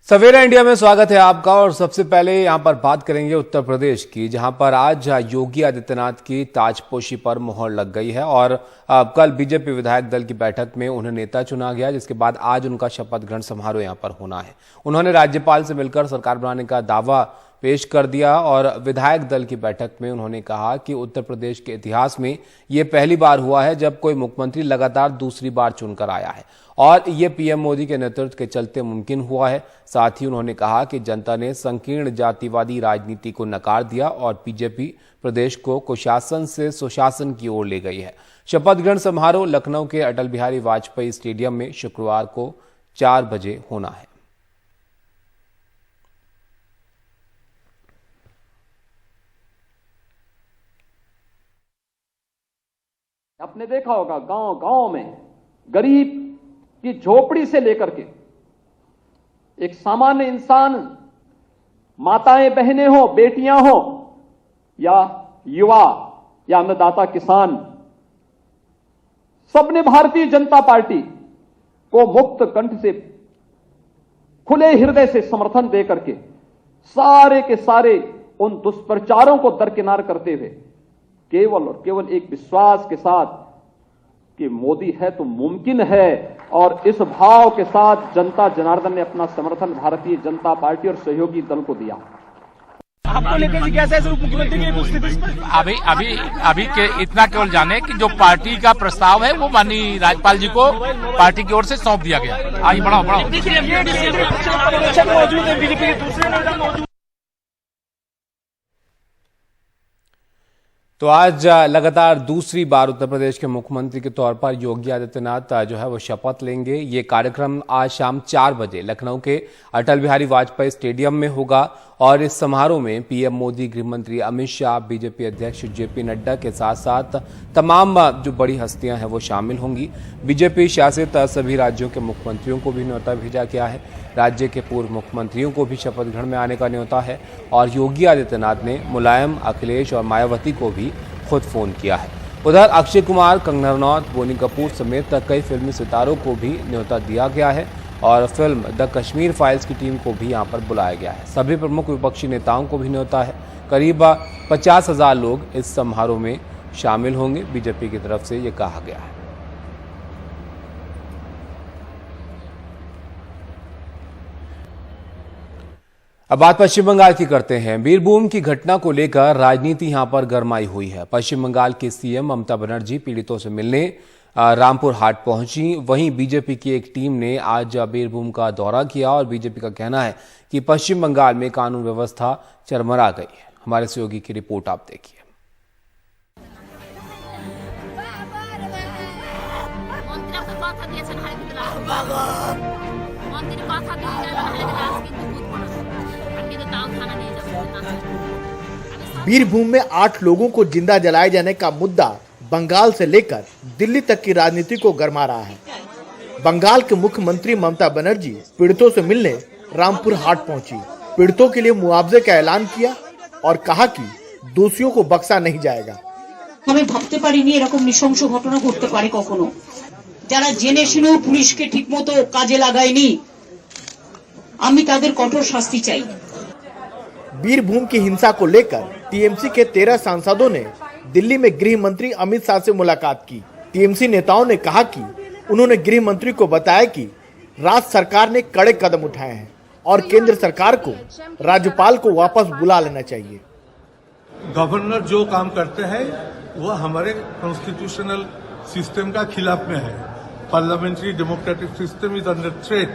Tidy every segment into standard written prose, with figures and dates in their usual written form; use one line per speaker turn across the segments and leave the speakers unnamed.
सवेरा India में स्वागत है आपका। और सबसे पहले यहां पर बात करेंगे उत्तर प्रदेश की, जहां पर आज योगी आदित्यनाथ की ताजपोशी पर मुहर लग गई है और कल बीजेपी विधायक दल की बैठक में उन्हें नेता चुना गया, जिसके बाद आज उनका शपथ ग्रहण समारोह यहां पर होना है। उन्होंने राज्यपाल से मिलकर सरकार बनाने का दावा पेश कर दिया और विधायक दल की बैठक में उन्होंने कहा कि उत्तर प्रदेश के इतिहास में यह पहली बार हुआ है जब कोई मुख्यमंत्री लगातार दूसरी बार चुनकर आया है और ये पीएम मोदी के नेतृत्व के चलते मुमकिन हुआ है। साथ ही उन्होंने कहा कि जनता ने संकीर्ण जातिवादी राजनीति को नकार दिया और बीजेपी प्रदेश को कुशासन से सुशासन की ओर ले गई है। शपथ ग्रहण समारोह लखनऊ के अटल बिहारी वाजपेयी स्टेडियम में शुक्रवार को 4 बजे होना है।
आपने देखा होगा गांव गांव में गरीब की झोपड़ी से लेकर के एक सामान्य इंसान, माताएं बहनें हो, बेटियां हो या युवा या अन्नदाता किसान, सबने भारतीय जनता पार्टी को मुक्त कंठ से, खुले हृदय से समर्थन देकर के सारे के सारे उन दुष्प्रचारों को दरकिनार करते हुए केवल और केवल एक विश्वास के साथ कि मोदी है तो मुमकिन है, और इस भाव के साथ जनता जनार्दन ने अपना समर्थन भारतीय जनता पार्टी और सहयोगी दल को दिया।
आपको लेकर के कैसे मुख्यमंत्री की स्थिति अभी के इतना केवल जाने कि जो पार्टी का प्रस्ताव है वो माननीय राज्यपाल जी को पार्टी की ओर से सौंप दिया गया। आइए बढ़ाओ।
तो आज लगातार दूसरी बार उत्तर प्रदेश के मुख्यमंत्री के तौर पर योगी आदित्यनाथ जो है वो शपथ लेंगे। ये कार्यक्रम आज शाम 4 बजे लखनऊ के अटल बिहारी वाजपेयी स्टेडियम में होगा और इस समारोह में पीएम मोदी, गृह मंत्री अमित शाह, बीजेपी अध्यक्ष जेपी नड्डा के साथ साथ तमाम जो बड़ी हस्तियां हैं वो शामिल होंगी। बीजेपी शासित सभी राज्यों के मुख्यमंत्रियों को भी न्योता भेजा गया है। राज्य के पूर्व मुख्यमंत्रियों को भी शपथ ग्रहण में आने का न्योता है और योगी आदित्यनाथ ने मुलायम, अखिलेश और मायावती को भी खुद फोन किया है। उधर अक्षय कुमार, कंगना रनौत, बोनी कपूर समेत कई फिल्मी सितारों को भी न्योता दिया गया है और फिल्म द कश्मीर फाइल्स की टीम को भी यहां पर बुलाया गया है। सभी प्रमुख विपक्षी नेताओं को भी न्योता है। करीब 50,000 लोग इस समारोह में शामिल होंगे, बीजेपी की तरफ से ये कहा गया है। अब बात पश्चिम बंगाल की करते हैं। बीरभूम की घटना को लेकर राजनीति यहां पर गरमाई हुई है। पश्चिम बंगाल के सीएम ममता बनर्जी पीड़ितों से मिलने रामपुर हाट पहुंची। वहीं बीजेपी की एक टीम ने आज बीरभूम का दौरा किया और बीजेपी का कहना है कि पश्चिम बंगाल में कानून व्यवस्था चरमरा गई है। हमारे सहयोगी की रिपोर्ट आप देखिए।
बीरभूम में 8 लोगों को जिंदा जलाए जाने का मुद्दा बंगाल से लेकर दिल्ली तक की राजनीति को गरमा रहा है। बंगाल के मुख्यमंत्री ममता बनर्जी पीड़ितों से मिलने रामपुर हाट पहुंची। पीड़ितों के लिए मुआवजे का ऐलान किया और कहा कि दोषियों को बख्शा नहीं जाएगा।
हमें भाबते पारिनी एरकम नृशंस घटना घटते पारे कखनो, যারা জেনে শুনেও পুলিশকে ঠিকমতো কাজে লাগায়নি, আমি তাদের কঠোর শাস্তি চাই।
बीरभूम की हिंसा को लेकर टीएमसी के 13 सांसदों ने दिल्ली में गृह मंत्री अमित शाह से मुलाकात की। टीएमसी नेताओं ने कहा कि उन्होंने गृह मंत्री को बताया कि राज्य सरकार ने कड़े कदम उठाए हैं और केंद्र सरकार को राज्यपाल को वापस बुला लेना चाहिए।
गवर्नर जो काम करते हैं वो हमारे कॉन्स्टिट्यूशनल सिस्टम का खिलाफ में है। Parliamentary democratic system is under threat,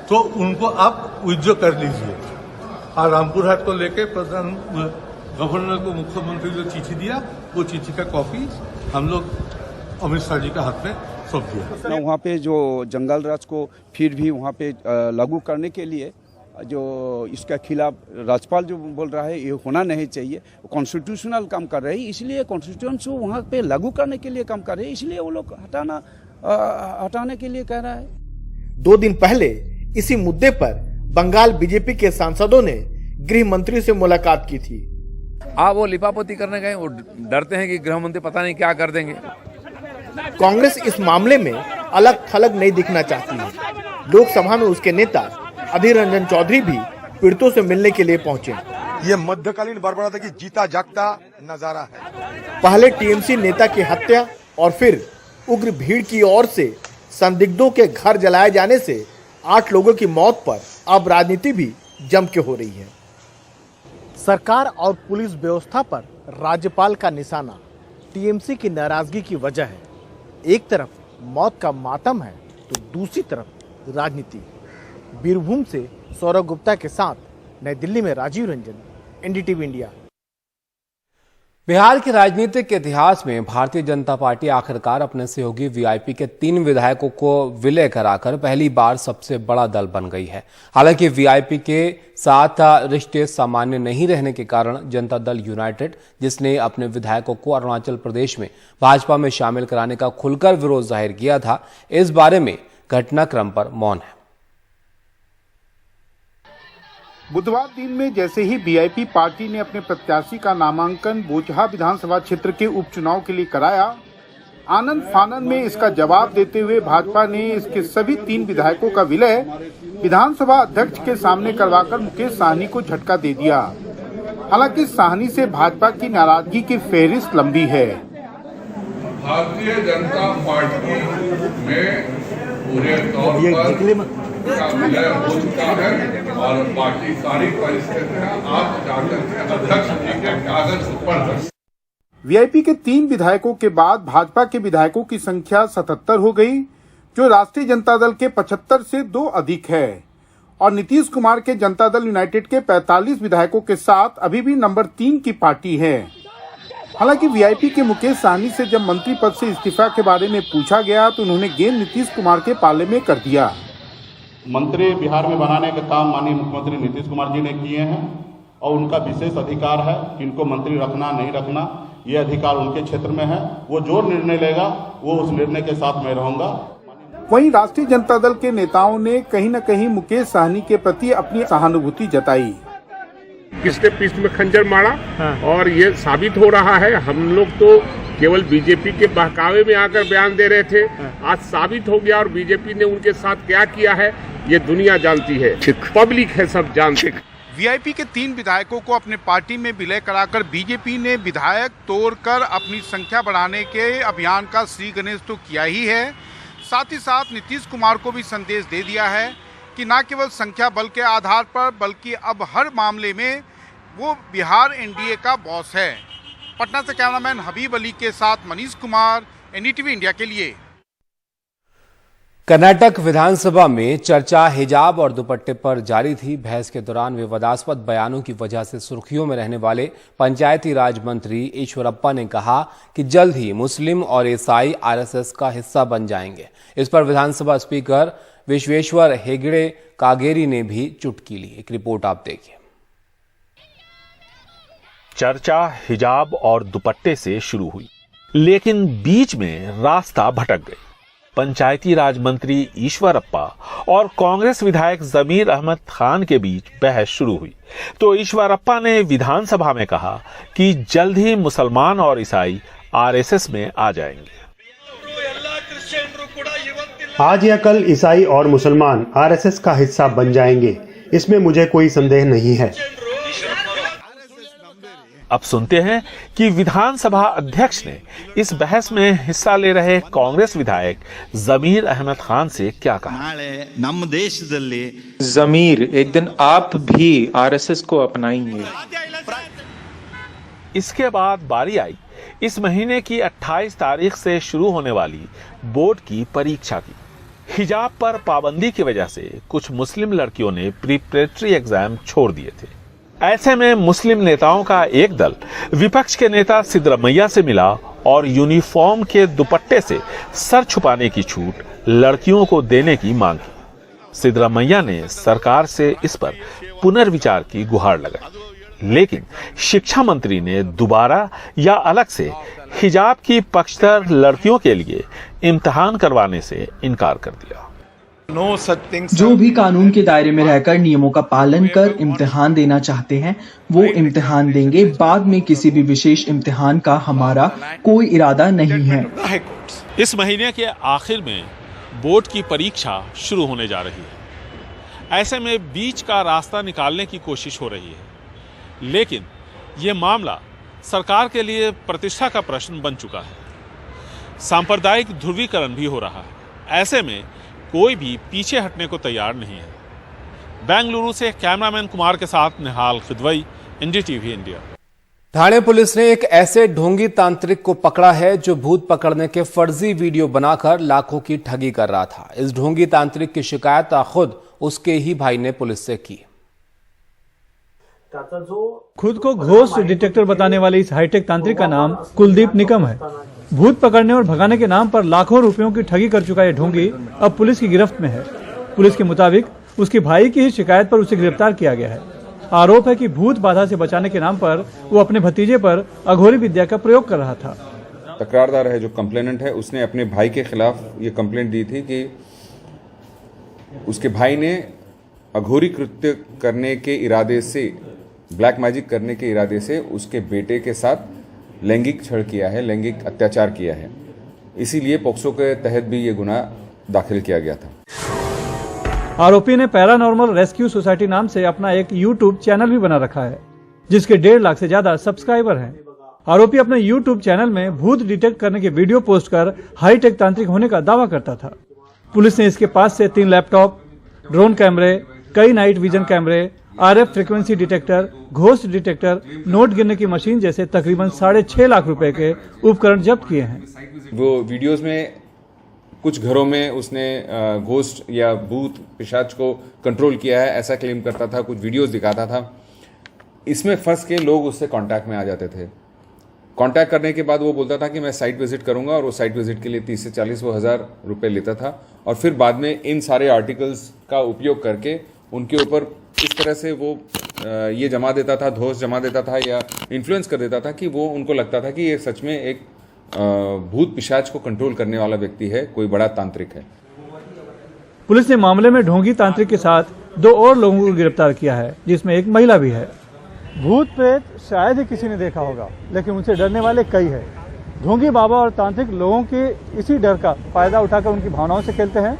तो उनको आप विथड्रॉ कर लीजिए। और रामपुर हाट को लेके प्रधान गवर्नर को मुख्यमंत्री जो चिट्ठी दिया, वो चिट्ठी का कॉपी हम लोग अमित शाह जी का हाथ में सौंप दिया।
वहाँ पे जो जंगल राज को फिर भी वहाँ पे लागू करने के लिए जो इसका खिलाफ राज्यपाल जो बोल रहा है ये होना नहीं चाहिए। कॉन्स्टिट्यूशनल काम कर रहे हैं, इसलिए कॉन्स्टिट्यूशन को वहाँ पे लागू करने के लिए काम कर रहे हैं, इसलिए वो लोग हटाने के लिए कह रहा है।
2 दिन पहले इसी मुद्दे पर बंगाल बीजेपी के सांसदों ने गृह मंत्री से मुलाकात की थी।
वो लिपापोती करने गए, वो डरते हैं कि गृह मंत्री पता नहीं क्या कर देंगे।
कांग्रेस इस मामले में अलग थलग नहीं दिखना चाहती है। लोकसभा में उसके नेता अधीर रंजन चौधरी भी पीड़ितों से मिलने के लिए पहुंचे।
ये मध्यकालीन बर्बरता की जीता जागता नजारा है।
पहले टीएमसी नेता की हत्या और फिर उग्र भीड़ की ओर से संदिग्धों के घर जलाए जाने से 8 लोगों की मौत पर अब राजनीति भी जम के हो रही है। सरकार और पुलिस व्यवस्था पर राज्यपाल का निशाना टीएमसी की नाराजगी की वजह है। एक तरफ मौत का मातम है तो दूसरी तरफ राजनीति। बीरभूम से सौरभ गुप्ता के साथ नई दिल्ली में राजीव रंजन, एनडीटीवी इंडिया।
बिहार के राजनीतिक इतिहास में भारतीय जनता पार्टी आखिरकार अपने सहयोगी वीआईपी के 3 विधायकों को विलय कराकर पहली बार सबसे बड़ा दल बन गई है। हालांकि वीआईपी के साथ रिश्ते सामान्य नहीं रहने के कारण जनता दल यूनाइटेड, जिसने अपने विधायकों को अरुणाचल प्रदेश में भाजपा में शामिल कराने का खुलकर विरोध जाहिर किया था, इस बारे में घटनाक्रम पर मौन है।
बुधवार दिन में जैसे ही वीआईपी पार्टी ने अपने प्रत्याशी का नामांकन बोचहा विधानसभा क्षेत्र के उपचुनाव के लिए कराया, आनंद फानन में इसका जवाब देते हुए भाजपा ने इसके सभी 3 विधायकों का विलय विधानसभा अध्यक्ष के सामने करवाकर मुकेश साहनी को झटका दे दिया। हालांकि साहनी से भाजपा की नाराजगी की फहरिस्त लंबी है।
भारतीय जनता पार्टी में पूरे तौर पर विलय हो चुका है और पार्टी सारी परिस्थितियां आप जाकर के अध्यक्ष जी के कागज पर कर।
वीआईपी के 3 विधायकों के बाद भाजपा के विधायकों की संख्या 77 हो गई, जो राष्ट्रीय जनता दल के 75 से 2 अधिक है और नीतीश कुमार के जनता दल यूनाइटेड के 45 विधायकों के साथ अभी भी नंबर 3 की पार्टी है। हालांकि वीआईपी के मुकेश साहनी से जब मंत्री पद से इस्तीफा के बारे में पूछा गया तो उन्होंने गेंद नीतीश कुमार के पाले में कर दिया।
मंत्री बिहार में बनाने का काम माननीय मुख्यमंत्री नीतीश कुमार जी ने किए हैं और उनका विशेष अधिकार है कि इनको मंत्री रखना नहीं रखना, ये अधिकार उनके क्षेत्र में है। वो जो निर्णय लेगा वो उस निर्णय के साथ मैं रहूंगा।
वहीं राष्ट्रीय जनता दल के नेताओं ने कहीं न कहीं मुकेश साहनी के प्रति अपनी सहानुभूति जताई।
किसने पीठ में खंजर मारा और ये साबित हो रहा है। हम लोग तो केवल बीजेपी के बहकावे में आकर बयान दे रहे थे, आज साबित हो गया और बीजेपी ने उनके साथ क्या किया है ये दुनिया जानती है, पब्लिक है, सब जानते।
वीआईपी के 3 विधायकों को अपने पार्टी में विलय कराकर बीजेपी ने विधायक तोड़कर अपनी संख्या बढ़ाने के अभियान का श्री गणेश तो किया ही है, साथ ही साथ नीतीश कुमार को भी संदेश दे दिया है कि न केवल संख्या बल के आधार पर बल्कि अब हर मामले में वो बिहार एनडीए का बॉस है। पटना से कैमरामैन हबीब अली के साथ मनीष कुमार, एनडीटीवी इंडिया के लिए।
कर्नाटक विधानसभा में चर्चा हिजाब और दुपट्टे पर जारी थी। बहस के दौरान विवादास्पद बयानों की वजह से सुर्खियों में रहने वाले पंचायती राज मंत्री ईश्वरप्पा ने कहा कि जल्द ही मुस्लिम और ईसाई आरएसएस का हिस्सा बन जाएंगे। इस पर विधानसभा स्पीकर विश्वेश्वर हेगड़े कागेरी ने भी चुटकी ली। एक रिपोर्ट आप देखिए।
चर्चा हिजाब और दुपट्टे से शुरू हुई, लेकिन बीच में रास्ता भटक गई। पंचायती राज मंत्री ईश्वरप्पा और कांग्रेस विधायक जमीर अहमद खान के बीच बहस शुरू हुई तो ईश्वरप्पा ने विधानसभा में कहा कि जल्द ही मुसलमान और ईसाई आरएसएस में आ जाएंगे।
आज या कल ईसाई और मुसलमान आरएसएस का हिस्सा बन जाएंगे, इसमें मुझे कोई संदेह नहीं है।
अब सुनते हैं कि विधानसभा अध्यक्ष ने इस बहस में हिस्सा ले रहे कांग्रेस विधायक जमीर अहमद खान से क्या कहा।
जमीर, एक दिन आप भी आरएसएस को अपनाएंगे।
इसके बाद बारी आई इस महीने की 28 तारीख से शुरू होने वाली बोर्ड की परीक्षा की। हिजाब पर पाबंदी की वजह से कुछ मुस्लिम लड़कियों ने प्रिपरेटरी एग्जाम छोड़ दिए थे। ऐसे में मुस्लिम नेताओं का एक दल विपक्ष के नेता सिद्धरमैया से मिला और यूनिफॉर्म के दुपट्टे से सर छुपाने की छूट लड़कियों को देने की मांग की। सिद्धरमैया ने सरकार से इस पर पुनर्विचार की गुहार लगाई, लेकिन शिक्षा मंत्री ने दोबारा या अलग से हिजाब की पक्षधर लड़कियों के लिए इम्तिहान करवाने से इनकार कर दिया।
जो भी कानून के दायरे में रहकर नियमों का पालन कर इम्तिहान देना चाहते हैं वो इम्तिहान देंगे। बाद में किसी भी विशेष इम्तिहान का हमारा कोई इरादा नहीं है।
इस महीने के आखिर में बोर्ड की परीक्षा शुरू होने जा रही है। ऐसे में बीच का रास्ता निकालने की कोशिश हो रही है, लेकिन ये मामला सरकार के लिए प्रतिष्ठा का प्रश्न बन चुका है। सांप्रदायिक ध्रुवीकरण भी हो रहा है। ऐसे में कोई भी पीछे हटने को तैयार नहीं है। बेंगलुरु से कैमरामैन कुमार के साथ निहाल खिदवई, एनडीटीवी इंडिया।
ठाणे पुलिस ने एक ऐसे ढोंगी तांत्रिक को पकड़ा है जो भूत पकड़ने के फर्जी वीडियो बनाकर लाखों की ठगी कर रहा था। इस ढोंगी तांत्रिक की शिकायत खुद उसके ही भाई ने पुलिस से की।
खुद को घोस्ट डिटेक्टर बताने वाले इस हाईटेक तांत्रिक का नाम कुलदीप निकम है। भूत पकड़ने और भगाने के नाम पर लाखों रुपयों की ठगी कर चुका यह ढोंगी अब पुलिस की गिरफ्त में है। पुलिस के मुताबिक उसके भाई की ही शिकायत पर उसे गिरफ्तार किया गया है। आरोप है कि भूत बाधा से बचाने के नाम पर वो अपने भतीजे पर अघोरी विद्या का प्रयोग कर रहा था।
तकरारदार है जो कंप्लेनेंट है, उसने अपने भाई के खिलाफ ये कंप्लेंट दी थी कि उसके भाई ने अघोरी कृत्य करने के इरादे से, ब्लैक मैजिक करने के इरादे से उसके बेटे के साथ लैंगिक छळ किया है, लैंगिक अत्याचार किया है। इसीलिए पोक्सो के तहत भी ये गुनाह दाखिल किया गया था।
आरोपी ने पैरानॉर्मल रेस्क्यू सोसाइटी नाम से अपना एक यूट्यूब चैनल भी बना रखा है, जिसके 1.5 लाख से ज्यादा सब्सक्राइबर हैं। आरोपी अपने यूट्यूब चैनल में भूत डिटेक्ट करने के वीडियो पोस्ट कर हाईटेक तांत्रिक होने का दावा करता था। पुलिस ने इसके पास से 3 लैपटॉप, ड्रोन कैमरे, कई नाइट विजन कैमरे, RF frequency detector, ghost detector, note गिनने की मशीन जैसे तकरीबन 6.5 लाख रुपए के उपकरण जब्त किए हैं।
वो वीडियोस में कुछ घरों में उसने घोस्ट या भूत पिशाच को कंट्रोल किया है ऐसा क्लेम करता था, कुछ वीडियोस दिखाता था। इसमें फंस के लोग उससे कांटेक्ट में आ जाते थे। कांटेक्ट करने के बाद वो बोलता था कि मैं साइट विजिट करूंगा, और वो साइट विजिट के लिए 30 से 40 हज़ार रुपए लेता था, और फिर बाद में इन सारे आर्टिकल्स का उपयोग करके उनके ऊपर इस तरह से वो ये जमा देता था, धोस जमा देता था या इन्फ्लुएंस कर देता था कि वो उनको लगता था कि ये सच में एक भूत पिशाच को कंट्रोल करने वाला व्यक्ति है, कोई बड़ा तांत्रिक है।
पुलिस ने मामले में ढोंगी तांत्रिक के साथ 2 और लोगों को गिरफ्तार किया है, जिसमें एक महिला भी है। भूत प्रेत शायद ही किसी ने देखा होगा, लेकिन उनसे डरने वाले कई है। ढोंगी बाबा और तांत्रिक लोगों के इसी डर का फायदा उठाकर उनकी भावनाओं से खेलते हैं।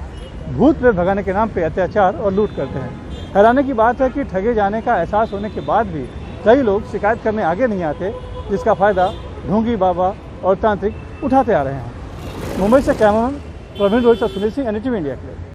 भूत प्रेत भगाने के नाम पे अत्याचार और लूट करते हैं। हैरानी की बात है कि ठगे जाने का एहसास होने के बाद भी कई लोग शिकायत करने आगे नहीं आते, जिसका फायदा ढोंगी बाबा और तांत्रिक उठाते आ रहे हैं। मुंबई से कैमरामैन प्रवीण रोहित और सुनील सिंह, एनडीटीवी इंडिया के लिए।